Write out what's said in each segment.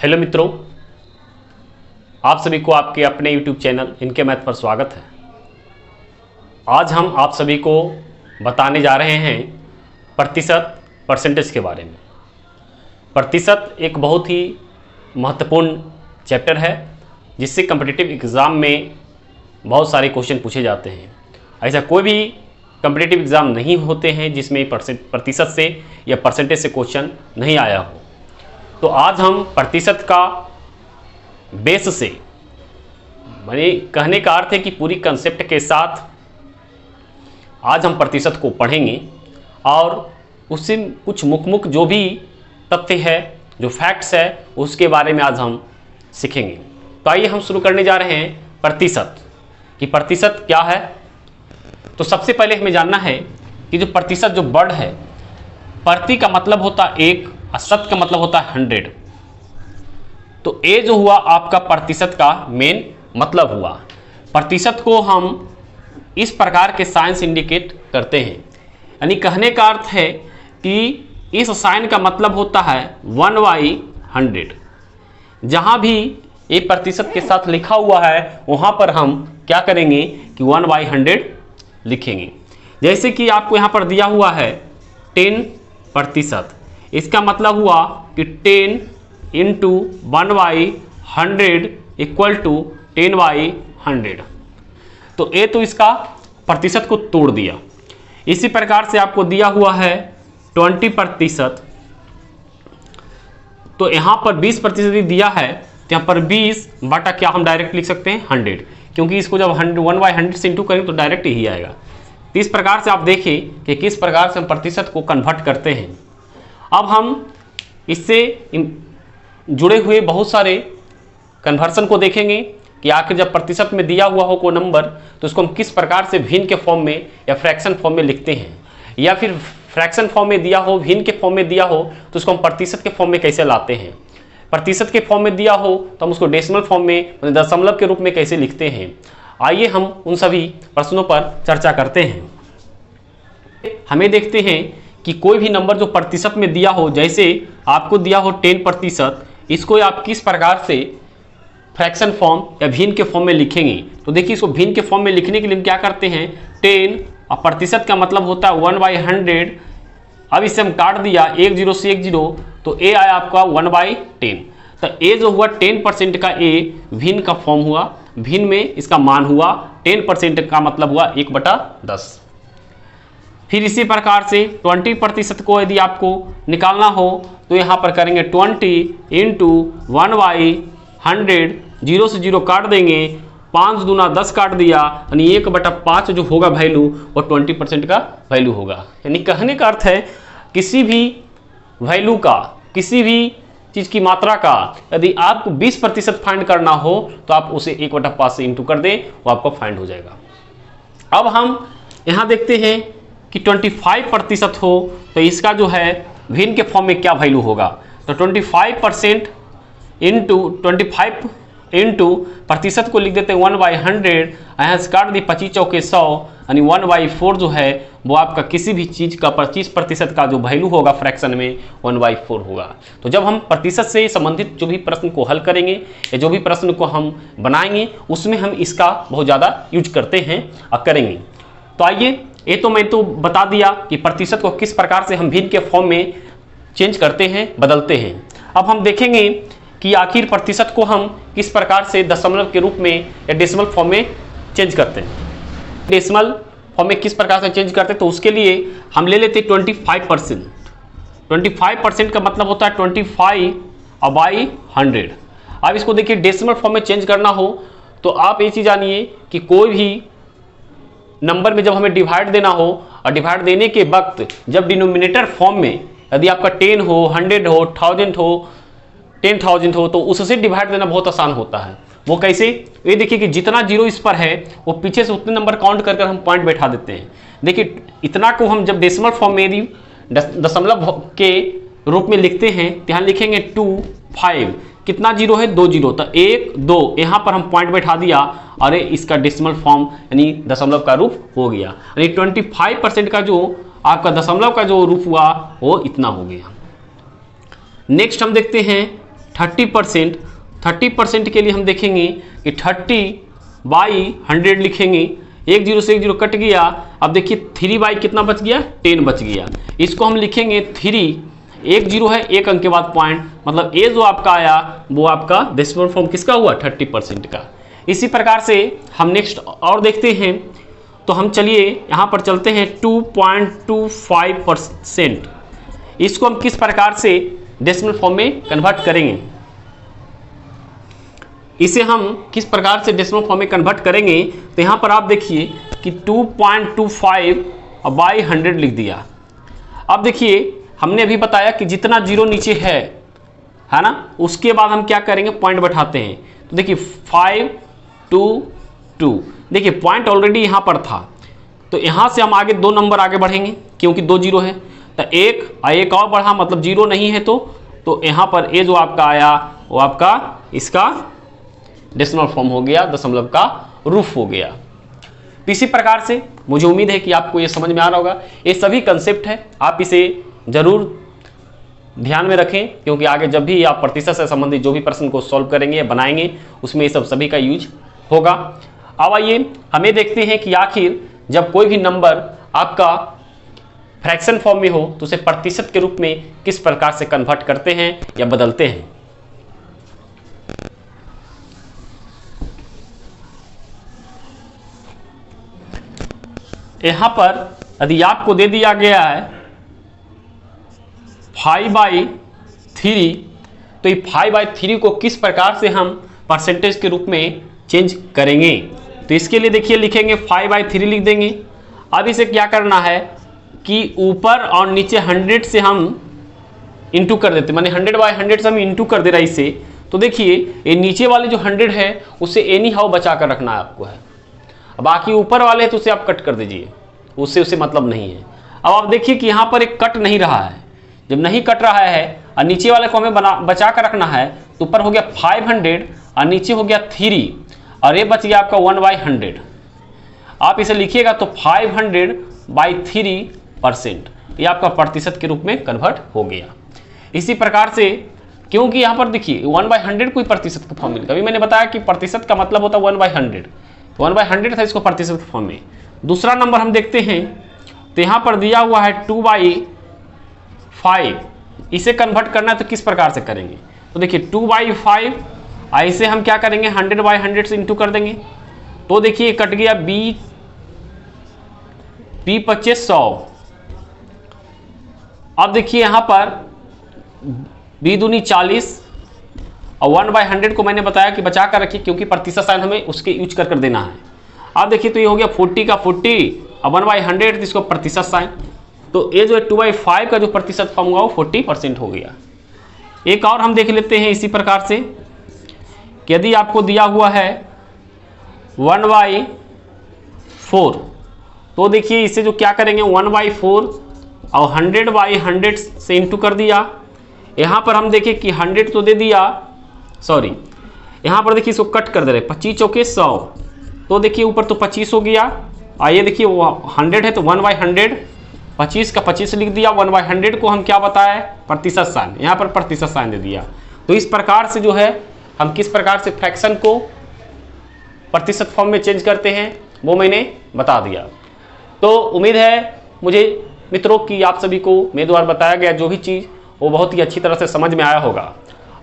Hello मित्रों, आप सभी को आपके अपने YouTube चैनल इनके मैथ पर स्वागत है। आज हम आप सभी को बताने जा रहे हैं परसेंटेज के बारे में। प्रतिशत एक बहुत ही महत्वपूर्ण चैप्टर है जिससे कॉम्पिटिटिव एग्ज़ाम में बहुत सारे क्वेश्चन पूछे जाते हैं। ऐसा कोई भी कॉम्पिटिटिव एग्ज़ाम नहीं होते हैं जिसमें प्रतिशत से या परसेंटेज से क्वेश्चन नहीं आया हो। तो आज हम प्रतिशत का बेस से, माने कहने का अर्थ है कि पूरी कंसेप्ट के साथ आज हम प्रतिशत को पढ़ेंगे और उससे कुछ मुख्य जो भी तथ्य है, जो फैक्ट्स है, उसके बारे में आज हम सीखेंगे। तो आइए हम शुरू करने जा रहे हैं प्रतिशत कि प्रतिशत क्या है। तो सबसे पहले हमें जानना है कि जो प्रतिशत जो वर्ड है, प्रति का मतलब होता है एक और शत का मतलब होता है 100। तो ये जो हुआ आपका प्रतिशत का मेन मतलब हुआ। प्रतिशत को हम इस प्रकार के साइन से इंडिकेट करते हैं, यानी कहने का अर्थ है कि इस साइन का मतलब होता है 1/100। जहां भी ये प्रतिशत के साथ लिखा हुआ है वहां पर हम क्या करेंगे कि 1/100 लिखेंगे। जैसे कि आपको यहां पर दिया हुआ है 10%, इसका मतलब हुआ कि 10 इंटू 1/100 इक्वल टू 10/100। तो ये तो इसका प्रतिशत को तोड़ दिया। इसी प्रकार से आपको दिया हुआ है 20%, तो यहाँ पर 20% दिया है, तो यहाँ पर 20 बटा क्या हम डायरेक्ट लिख सकते हैं 100, क्योंकि इसको जब 1/100 से इंटू करेंगे तो डायरेक्ट ही आएगा। तो इस प्रकार से आप देखिए कि किस प्रकार से हम प्रतिशत को कन्वर्ट करते हैं। अब हम इससे जुड़े हुए बहुत सारे कन्वर्सन को देखेंगे कि आखिर जब प्रतिशत में दिया हुआ हो कोई नंबर तो उसको हम किस प्रकार से भिन्न के फॉर्म में या फ्रैक्शन फॉर्म में लिखते हैं, या फिर फ्रैक्शन फॉर्म में दिया हो, भिन्न के फॉर्म में दिया हो तो उसको हम प्रतिशत के फॉर्म में कैसे लाते हैं। प्रतिशत के फॉर्म में दिया हो तो हम उसको डेसिमल फॉर्म में, दशमलव के रूप में कैसे लिखते हैं। आइए हम उन सभी प्रश्नों पर चर्चा करते हैं। हमें देखते हैं कि कोई भी नंबर जो प्रतिशत में दिया हो, जैसे आपको दिया हो 10%, इसको आप किस प्रकार से फ्रैक्शन फॉर्म या भिन्न के फॉर्म में लिखेंगे। तो देखिए, इसको भिन्न के फॉर्म में लिखने के लिए हम क्या करते हैं, 10 और प्रतिशत का मतलब होता है 1/100। अब इसे हम काट दिया 1 0 से 1 0, तो ए आया आपका 1/10। तो ए जो हुआ 10% का ए भिन्न का फॉर्म हुआ, भिन्न में इसका मान हुआ 10% का मतलब हुआ 1/10। फिर इसी प्रकार से 20% को यदि आपको निकालना हो तो यहाँ पर करेंगे 20 इंटू 1/100, 0 से 0 काट देंगे, 5 दूना 10 काट दिया, यानी 1/5 जो होगा वैल्यू वो 20% का वैल्यू होगा। यानी कहने का अर्थ है किसी भी वैल्यू का, किसी भी चीज़ की मात्रा का यदि आपको 20% फाइंड करना हो तो आप उसे 1/5 से इंटू कर दें, वो आपको फाइंड हो जाएगा। अब हम यहाँ देखते हैं कि 25% हो तो इसका जो है भिन्न के फॉर्म में क्या वैल्यू होगा। तो 25% इंटू 25 इंटू प्रतिशत को लिख देते हैं 1/100, यहाँ से काट दी 25 चौके 100, यानी 1/4 जो है वो आपका किसी भी चीज़ का 25% का जो वैल्यू होगा फ्रैक्शन में 1/4 होगा। तो जब हम प्रतिशत से संबंधित जो भी प्रश्न को हल करेंगे या जो भी प्रश्न को हम बनाएंगे उसमें हम इसका बहुत ज़्यादा यूज करते हैं और करेंगे। तो आइए, ये तो मैं तो बता दिया कि प्रतिशत को किस प्रकार से हम भिन्न के फॉर्म में चेंज करते हैं, बदलते हैं। अब हम देखेंगे कि आखिर प्रतिशत को हम किस प्रकार से दशमलव के रूप में या डेसिमल फॉर्म में चेंज करते हैं। डेसिमल फॉर्म में किस प्रकार से चेंज करते हैं, तो उसके लिए हम ले लेते हैं 25%। 25% का मतलब होता है 25/100। अब इसको देखिए, डेसिमल फॉर्म में चेंज करना हो तो आप ये चीज़ जानिए कि कोई भी नंबर में जब हमें डिवाइड देना हो और डिवाइड देने के वक्त जब डिनोमिनेटर फॉर्म में यदि आपका 10 हो, 100 हो, 1000 हो, 10,000 हो तो उससे डिवाइड देना बहुत आसान होता है। वो कैसे, ये देखिए कि जितना जीरो इस पर है वो पीछे से उतने नंबर काउंट कर हम पॉइंट बैठा देते हैं। देखिए, इतना को हम जब डेसिमल फॉर्म में यदि दशमलव के रूप में लिखते हैं तो यहाँ लिखेंगे 2 5, कितना जीरो है 2 जीरो, तो 1 2 यहाँ पर हम पॉइंट बैठा दिया, अरे इसका डेसिमल फॉर्म यानी दशमलव का रूप हो गया। यानी 25% का जो आपका दशमलव का जो रूप हुआ वो इतना हो गया। नेक्स्ट हम देखते हैं 30% के लिए हम देखेंगे कि 30/100 लिखेंगे। 1 0 से 1 0 कट गया। अब देखिए 3 बाई कितना बच गया, 10 बच गया। इसको हम लिखेंगे 3, 1 0 है, 1 अंक के बाद पॉइंट, मतलब ये जो आपका आया वो आपका डेसिमल फॉर्म किसका हुआ, 30% का। इसी प्रकार से हम नेक्स्ट और देखते हैं, तो हम चलिए यहाँ पर चलते हैं 2.25%। इसको हम किस प्रकार से डेसिमल फॉर्म में कन्वर्ट करेंगे, इसे हम किस प्रकार से डेसिमल फॉर्म में कन्वर्ट करेंगे, तो यहाँ पर आप देखिए कि 2.25/100 लिख दिया। अब देखिए हमने अभी बताया कि जितना जीरो नीचे है ना, उसके बाद हम क्या करेंगे, पॉइंट बैठाते हैं। तो देखिए 5 2 2, देखिए पॉइंट ऑलरेडी यहाँ पर था, तो यहाँ से हम आगे 2 नंबर आगे बढ़ेंगे क्योंकि 2 जीरो है, तो एक और बढ़ा, मतलब जीरो नहीं है तो यहाँ पर ये जो आपका आया वो आपका इसका डेसिमल फॉर्म हो गया, दशमलव का रूप हो गया। तो इसी प्रकार से मुझे उम्मीद है कि आपको ये समझ में आ रहा होगा। ये सभी कंसेप्ट है, आप इसे जरूर ध्यान में रखें, क्योंकि आगे जब भी आप प्रतिशत से संबंधित जो भी प्रश्न को सॉल्व करेंगे या बनाएंगे उसमें ये सब सभी का यूज होगा। अब आइए हमें देखते हैं कि आखिर जब कोई भी नंबर आपका फ्रैक्शन फॉर्म में हो तो उसे प्रतिशत के रूप में किस प्रकार से कन्वर्ट करते हैं या बदलते हैं। यहां पर यदि आपको दे दिया गया है 5/3, तो ये 5/3 को किस प्रकार से हम परसेंटेज के रूप में चेंज करेंगे, तो इसके लिए देखिए लिखेंगे 5/3 लिख देंगे। अब इसे क्या करना है कि ऊपर और नीचे 100 से हम इंटू कर देते, माने 100/100 से हम इंटू कर दे रहे इसे। तो देखिए ये नीचे वाले जो 100 है उसे एनी हाउ बचा कर रखना है आपको है, बाकी ऊपर वाले तो उसे आप कट कर दीजिए, उससे उसे मतलब नहीं है। अब आप देखिए कि यहाँ पर एक कट नहीं रहा है, जब नहीं कट रहा है और नीचे वाले को हमें बचा कर रखना है, तो ऊपर हो गया 500 और नीचे हो गया 3 और ये बच गया आपका 1/100। आप इसे लिखिएगा तो 500/3%, ये आपका प्रतिशत के रूप में कन्वर्ट हो गया। इसी प्रकार से क्योंकि यहाँ पर देखिए 1/100 कोई प्रतिशत का फॉर्म मिलेगा, अभी मैंने बताया कि प्रतिशत का मतलब होता है 1/100, 1/100 था इसको प्रतिशत के फॉर्म में। दूसरा नंबर हम देखते हैं, तो यहाँ पर दिया हुआ है 2/5, इसे कन्वर्ट करना है तो किस प्रकार से करेंगे, तो देखिए 2/5 ऐसे हम क्या करेंगे 100/100 से इंटू कर देंगे। तो देखिए कट गया b 25 100। अब देखिए यहाँ पर b दूनी 40 और 1/100 को मैंने बताया कि बचा कर रखिए क्योंकि प्रतिशत साइन हमें उसके यूज कर देना है। अब देखिए तो ये हो गया 40 का 40 और 1/100 तो इसको प्रतिशत साइन, तो ये जो है 2/5 का जो प्रतिशत फॉर्म हुआ वो 40% हो गया। एक और हम देख लेते हैं इसी प्रकार से कि यदि आपको दिया हुआ है 1/4, तो देखिए इसे जो क्या करेंगे 1/4 और 100/100 से इंटू कर दिया। यहाँ पर हम देखें कि 100 तो दे दिया, सॉरी यहाँ पर देखिए इसको कट कर दे रहे 25 चौके 100, तो देखिए ऊपर तो 25 हो गया। आइए देखिए वो 100 है तो 1/100, 25 का 25 लिख दिया, 1/100 को हम क्या बताया प्रतिशत साइन, यहाँ पर प्रतिशत साइन दे दिया। तो इस प्रकार से जो है हम किस प्रकार से फ्रैक्शन को प्रतिशत फॉर्म में चेंज करते हैं वो मैंने बता दिया। तो उम्मीद है मुझे मित्रों कि आप सभी को मेरे द्वारा बताया गया जो भी चीज़ वो बहुत ही अच्छी तरह से समझ में आया होगा।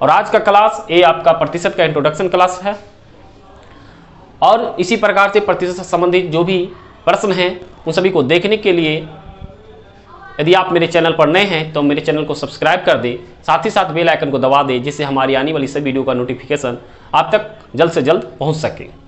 और आज का क्लास ये आपका प्रतिशत का इंट्रोडक्शन क्लास है, और इसी प्रकार से प्रतिशत से संबंधित जो भी प्रश्न हैं उन सभी को देखने के लिए यदि आप मेरे चैनल पर नए हैं तो मेरे चैनल को सब्सक्राइब कर दें, साथ ही साथ बेल आइकन को दबा दें जिससे हमारी आने वाली सभी वीडियो का नोटिफिकेशन आप तक जल्द से जल्द पहुंच सके।